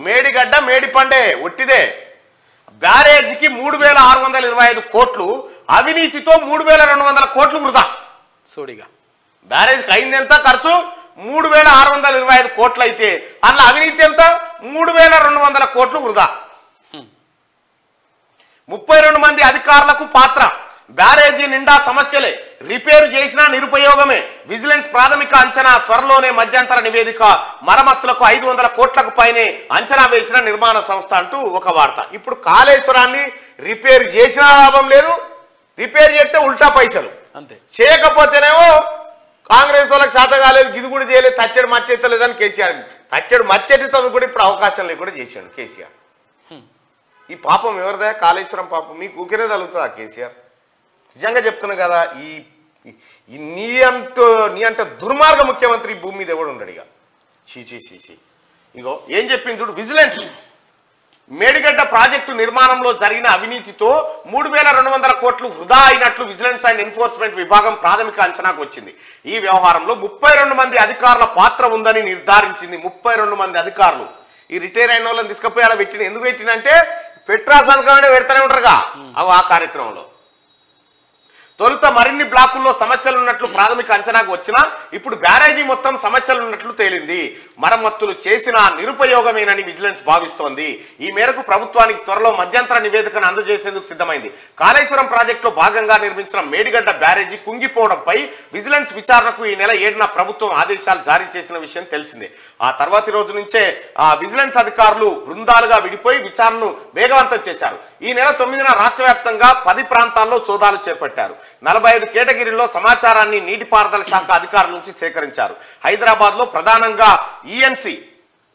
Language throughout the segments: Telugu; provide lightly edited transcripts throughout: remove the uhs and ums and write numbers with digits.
మేడిగడ్డ మేడిపండే ఒట్టిదే. బ్యారేజీకి 3625 కోట్లు, అవినీతితో 3200 కోట్లు వృధా. సోడిగా బ్యారేజ్కి అయింది ఎంత ఖర్చు? 3625 కోట్లు అయితే అందులో అవినీతి ఎంత? 3200 కోట్లు వృధా. 32 మంది అధికారులకు పాత్ర. బ్యారేజీ నిండా సమస్యలే, రిపేరు చేసినా నిరుపయోగమే. విజిలెన్స్ ప్రాథమిక అంచనా, త్వరలోనే మధ్యంతర నివేదిక. మరమ్మతులకు 500 కోట్లకు పైనే అంచనా వేసిన నిర్మాణ సంస్థ అంటూ ఒక వార్త. ఇప్పుడు కాళేశ్వరాన్ని రిపేరు చేసినా లాభం లేదు, రిపేర్ చేస్తే ఉల్టా పైసలు, అంతే. చేయకపోతేనేమో కాంగ్రెస్ వాళ్ళకి శాత కాలేదు, గిది కూడా చేయలేదు, తచ్చడు మచ్చెత్తలేదని కేసీఆర్. తచ్చడు మచ్చెత్తుతుంది కూడా ఇప్పుడు అవకాశం లేకుండా చేశాడు కేసీఆర్. ఈ పాపం ఎవరిదా? కాళేశ్వరం పాపం మీకు ఊరికే తగులుతుందా కేసీఆర్? నిజంగా చెప్తున్నా కదా, నీ అంత దుర్మార్గ ముఖ్యమంత్రి ఈ భూమి మీద ఎవడు ఉండడు. ఇక చీచీ ఇగో ఏం చెప్పింది చూడు. విజిలెన్స్ మేడిగడ్డ ప్రాజెక్టు నిర్మాణంలో జరిగిన అవినీతితో 3200 కోట్లు వృధా అయినట్లు విజిలెన్స్ అండ్ ఎన్ఫోర్స్మెంట్ విభాగం ప్రాథమిక అంచనాకు వచ్చింది. ఈ వ్యవహారంలో 32 మంది అధికారుల పాత్ర ఉందని నిర్ధారించింది. 32 మంది అధికారులు. ఈ రిటైర్ అయిన వాళ్ళని తీసుకుపోయి అలా పెట్టిన. ఎందుకు పెట్టినంటే పెట్రా సంతకం పెడతానే ఉంటారుగా ఆ కార్యక్రమంలో. తొలుత మరిన్ని బ్లాకుల్లో సమస్యలు ఉన్నట్లు ప్రాథమిక అంచనాకు వచ్చినా ఇప్పుడు బ్యారేజీ మొత్తం సమస్యలు ఉన్నట్లు తేలింది. మరమ్మతులు చేసిన నిరుపయోగమేనని విజిలెన్స్ భావిస్తోంది. ఈ మేరకు ప్రభుత్వానికి త్వరలో మధ్యంతర నివేదికను అందజేసేందుకు సిద్ధమైంది. కాళేశ్వరం ప్రాజెక్టులో భాగంగా నిర్మించిన మేడిగడ్డ బ్యారేజీ కుంగిపోవడంపై విజిలెన్స్ విచారణకు ఈ నెల 7న ప్రభుత్వం ఆదేశాలు జారీ చేసిన విషయం తెలిసిందే. ఆ తర్వాతి రోజు నుంచే విజిలెన్స్ అధికారులు బృందాలుగా విడిపోయి విచారణను వేగవంతం చేశారు. ఈ నెల 9న రాష్ట్ర వ్యాప్తంగా 10 ప్రాంతాల్లో సోదాలు చేపట్టారు. 45 కేటగిరీల్లో సమాచారాన్ని నీటిపారుదల శాఖ అధికారుల నుంచి సేకరించారు. హైదరాబాద్ లో ప్రధానంగా ఈఎన్సీ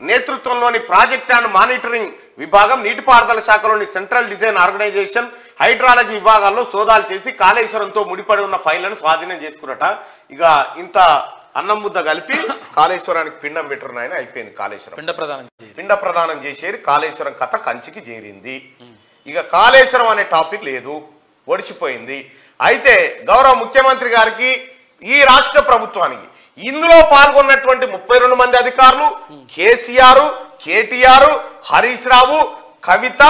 నేతృత్వంలోని ప్రాజెక్ట్ అండ్ మానిటరింగ్ విభాగం, నీటిపారుదల శాఖలోని సెంట్రల్ డిజైన్ ఆర్గనైజేషన్, హైడ్రాలజీ విభాగాల్లో సోదాలు చేసి కాళేశ్వరంతో ముడిపడి ఉన్న ఫైళ్లను స్వాధీనం చేసుకున్నట. ఇక ఇంత అన్నం ముద్ద కలిపి కాళేశ్వరానికి పిండం పెట్టరునాయన అయిపోయింది. కాళేశ్వరం పిండ ప్రదానం చేసేది. కాళేశ్వరం కథ కంచికి చేరింది. ఇక కాళేశ్వరం అనే టాపిక్ లేదు, ఒడిచిపోయింది. అయితే గౌరవ ముఖ్యమంత్రి గారికి, ఈ రాష్ట్ర ప్రభుత్వానికి ఇందులో పాల్గొన్నటువంటి 32 మంది అధికారులు, కేసీఆర్, కేటీఆర్, హరీష్ రావు, కవిత,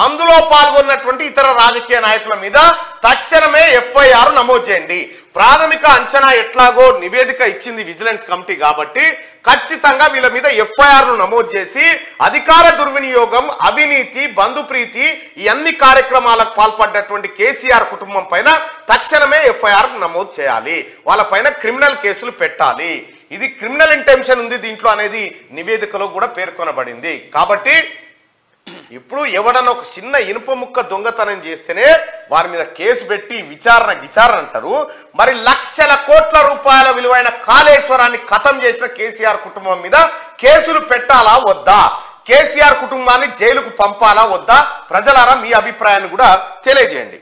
అందులో పాల్గొన్నటువంటి ఇతర రాజకీయ నాయకుల మీద తక్షణమే ఎఫ్ఐఆర్ నమోదు చేయండి. ప్రాథమిక అంచనా ఎట్లాగో నివేదిక ఇచ్చింది విజిలెన్స్ కమిటీ కాబట్టి ఖచ్చితంగా వీళ్ళ మీద ఎఫ్ఐఆర్ను నమోదు చేసి అధికార దుర్వినియోగం, అవినీతి, బంధుప్రీతి ఈ అన్ని కార్యక్రమాలకు పాల్పడ్డటువంటి కేసీఆర్ కుటుంబం పైన తక్షణమే ఎఫ్ఐఆర్ నమోదు చేయాలి. వాళ్ళ పైన క్రిమినల్ కేసులు పెట్టాలి. ఇది క్రిమినల్ ఇంటెన్షన్ ఉంది దీంట్లో అనేది నివేదికలో కూడా పేర్కొనబడింది. కాబట్టి ఇప్పుడు ఎవడన్నా ఒక చిన్న ఇనుప ముక్క దొంగతనం చేస్తేనే వారి మీద కేసు పెట్టి విచారణ అంటారు. మరి లక్షల కోట్ల రూపాయల విలువైన కాళేశ్వరాన్ని ఖతం చేసిన కేసీఆర్ కుటుంబం మీద కేసులు పెట్టాలా వద్దా? కేసీఆర్ కుటుంబాన్ని జైలుకు పంపాలా వద్దా? ప్రజలారా మీ అభిప్రాయాన్ని కూడా తెలియజేయండి.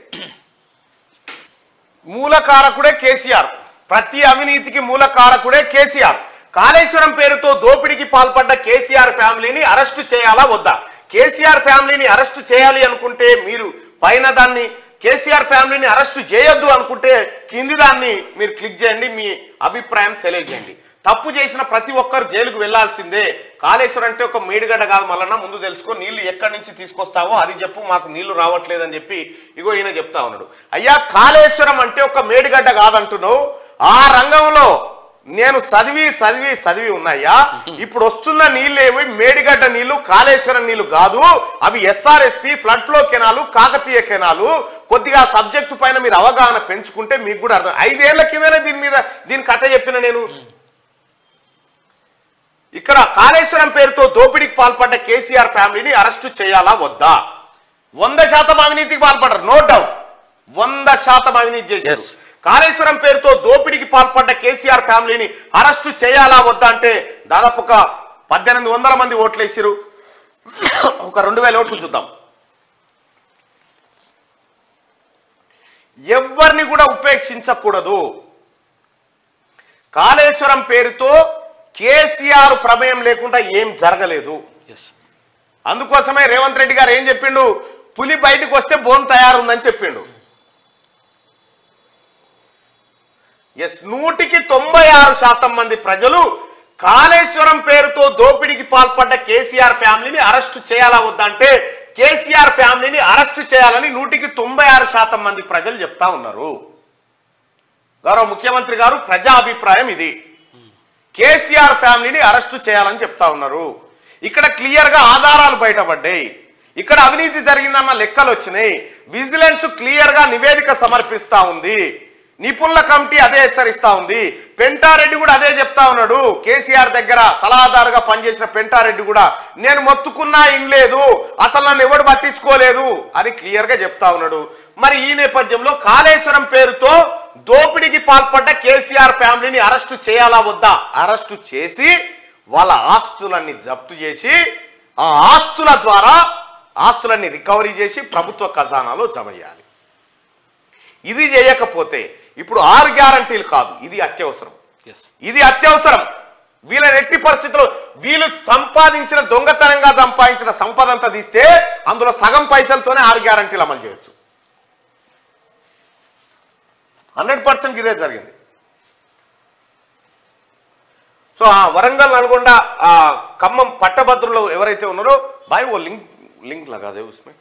మూలకారకుడే కేసీఆర్, ప్రతి అవినీతికి మూలకారకుడే కేసీఆర్. కాళేశ్వరం పేరుతో దోపిడీకి పాల్పడ్డ కేసీఆర్ ఫ్యామిలీని అరెస్టు చేయాలా వద్దా? కేసీఆర్ ఫ్యామిలీని అరెస్టు చేయాలి అనుకుంటే మీరు పైన దాన్ని, కేసీఆర్ ఫ్యామిలీని అరెస్టు చేయొద్దు అనుకుంటే కింది దాన్ని మీరు క్లిక్ చేయండి. మీ అభిప్రాయం తెలియజేయండి. తప్పు చేసిన ప్రతి ఒక్కరు జైలుకు వెళ్లాల్సిందే. కాళేశ్వరం అంటే ఒక మేడిగడ్డ కాదు, మళ్ళీ ముందు తెలుసుకో. నీళ్లు ఎక్కడి నుంచి తీసుకొస్తావో అది చెప్పు, మాకు నీళ్లు రావట్లేదని చెప్పి ఇగో ఈయన చెప్తా ఉన్నాడు. అయ్యా కాళేశ్వరం అంటే ఒక మేడిగడ్డ కాదంటున్నావు. ఆ రంగంలో నేను చదివి ఉన్నాయా. ఇప్పుడు వస్తున్న నీళ్ళేవి మేడిగడ్డ నీళ్లు, కాళేశ్వరం నీళ్లు కాదు. అవి SRSP, flood flow canal, Kakatiya canal. కొద్దిగా సబ్జెక్టు పైన మీరు అవగాహన పెంచుకుంటే మీకు కూడా అర్థం. 5 ఏళ్ల కిందనే దీని కథ చెప్పిన నేను. ఇక్కడ కాళేశ్వరం పేరుతో దోపిడీకి పాల్పడ్డ కేసీఆర్ ఫ్యామిలీని అరెస్టు చేయాలా వద్దా? 100% అవినీతికి పాల్పడ్డారు, నో డౌట్. 100% అవినీతి చేశారు. కాళేశ్వరం పేరుతో దోపిడీకి పాల్పడ్డ కేసీఆర్ ఫ్యామిలీని అరెస్టు చేయాలా వద్దా అంటే దాదాపు ఒక 1800 మంది ఓట్లు వేసారు. ఒక 2000 ఓట్లు చూద్దాం. ఎవరిని కూడా ఉపేక్షించకూడదు. కాళేశ్వరం పేరుతో కేసీఆర్ ప్రమేయం లేకుండా ఏం జరగలేదు. అందుకోసమే రేవంత్ రెడ్డి గారు ఏం చెప్పిండు? పులి బయటకు వస్తే బోన్ తయారుందని చెప్పిండు. 100కి 96% మంది ప్రజలు కాళేశ్వరం పేరుతో దోపిడీకి పాల్పడ్డ కేసీఆర్ ఫ్యామిలీని అరెస్టు చేయాలా వద్దంటే కేసీఆర్ ఫ్యామిలీని అరెస్టు చేయాలని 96% మంది ప్రజలు చెప్తా ఉన్నారు. గౌరవ ముఖ్యమంత్రి గారు ప్రజా అభిప్రాయం ఇది. కేసీఆర్ ఫ్యామిలీని అరెస్టు చేయాలని చెప్తా ఉన్నారు. ఇక్కడ క్లియర్ గా ఆధారాలు బయటపడ్డాయి. ఇక్కడ అవినీతి జరిగిందన్న లెక్కలు వచ్చినాయి. విజిలెన్స్ క్లియర్ గా నివేదిక సమర్పిస్తా ఉంది. నిపుణుల కమిటీ అదే హెచ్చరిస్తా ఉంది. పెంటారెడ్డి కూడా అదే చెప్తా ఉన్నాడు. కేసీఆర్ దగ్గర సలహాదారుగా పనిచేసిన పెంటారెడ్డి కూడా నేను మొత్తుకున్నా ఇన్లేదు, అసలు నన్ను ఎవడు పట్టించుకోలేదు అని క్లియర్ గా చెప్తా ఉన్నాడు. మరి ఈ నేపథ్యంలో కాళేశ్వరం పేరుతో దోపిడీకి పాల్పడ్డ కేసీఆర్ ఫ్యామిలీని అరెస్టు చేయాలా వద్దా? అరెస్టు చేసి వాళ్ళ ఆస్తులన్నీ జప్తు చేసి ఆ ఆస్తుల ద్వారా ఆస్తులన్నీ రికవరీ చేసి ప్రభుత్వ ఖజానాలో జమ చేయాలి. ఇది చేయకపోతే ఇప్పుడు 6 గ్యారంటీలు కాదు, ఇది అత్యవసరం. ఇది అత్యవసరం. వీళ్ళని ఎట్టి పరిస్థితుల్లో వీళ్ళు సంపాదించిన దొంగతనంగా సంపాదించిన సంపద అంతా తీస్తే అందులో సగం పైసలతోనే 6 గ్యారంటీలు అమలు చేయొచ్చు. 100% ఇదే జరిగింది. సో ఆ వరంగల్ నల్గొండ ఖమ్మం పట్టభద్రులు ఎవరైతే ఉన్నారో బాయ్ ఓ లింక్ లగాదే ఉస్మే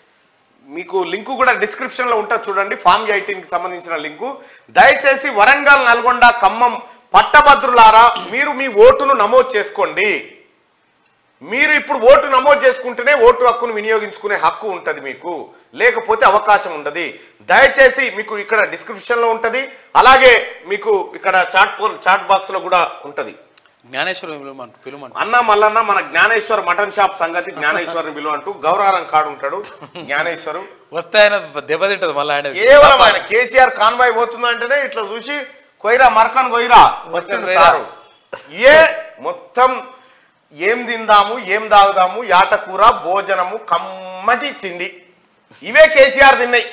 మీకు లింకు కూడా డిస్క్రిప్షన్లో ఉంటుంది చూడండి. ఫామ్ 18కి సంబంధించిన లింకు. దయచేసి వరంగల్ నల్గొండ ఖమ్మం పట్టభద్రులారా మీరు మీ ఓటును నమోదు చేసుకోండి. మీరు ఇప్పుడు ఓటు నమోదు చేసుకుంటేనే ఓటు హక్కును వినియోగించుకునే హక్కు ఉంటుంది మీకు, లేకపోతే అవకాశం ఉండదు. దయచేసి మీకు ఇక్కడ డిస్క్రిప్షన్లో ఉంటుంది, అలాగే మీకు ఇక్కడ చాట్ బాక్స్లో కూడా ఉంటుంది. జ్ఞానేశ్వర్ అన్న మల్లన్న మన జ్ఞానేశ్వర్ మటన్ షాప్ సంగతి జ్ఞానేశ్వర్ విలువ అంటూ గౌరవం కాడు ఉంటాడు. జ్ఞానేశ్వరు వస్తే ఆయన దెబ్బతింటది. మళ్ళీ కేవలం ఆయన కేసీఆర్ కాన్వాయ్ పోతుందంటేనే ఇట్లా చూసి కొయిరా మరకన్ కొయిరా వచ్చింది సారు. మొత్తం ఏం తిందాము ఏం తాగుదాము యాటకూర భోజనము కమ్మటి తిండి ఇవే కేసీఆర్ తిన్నాయి.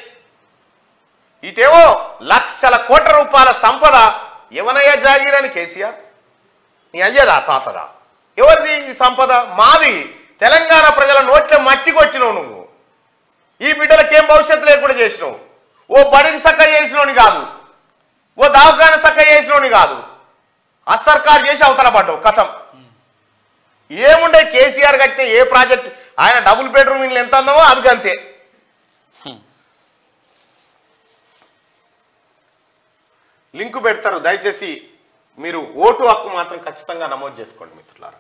ఇటేవో లక్షల కోట్ల రూపాయల సంపద ఎవనయ్యా జాగీరని కేసీఆర్ నీ అయ్యదా తాతదా ఎవరిది ఈ సంపద? మాది. తెలంగాణ ప్రజల నోట్ల మట్టి కొట్టినావు నువ్వు. ఈ బిడ్డలకేం భవిష్యత్తు లేకుండా చేసినావు. ఓ బడిని సక్క చేసినోని కాదు, ఓ దవాఖాన సక్క చేసినోని కాదు, అస్తర్కారు చేసి అవతల పడ్డావు కథం. ఏముండే కేసీఆర్ కట్టిన ఏ ప్రాజెక్ట్ ఆయన డబుల్ బెడ్రూమ్ ఇల్లు ఎంత అందామో అది అంతే. లింకు పెడతారు, దయచేసి మీరు ఓటు హక్కు మాత్రం ఖచ్చితంగా నమోదు చేసుకోండి మిత్రులారా.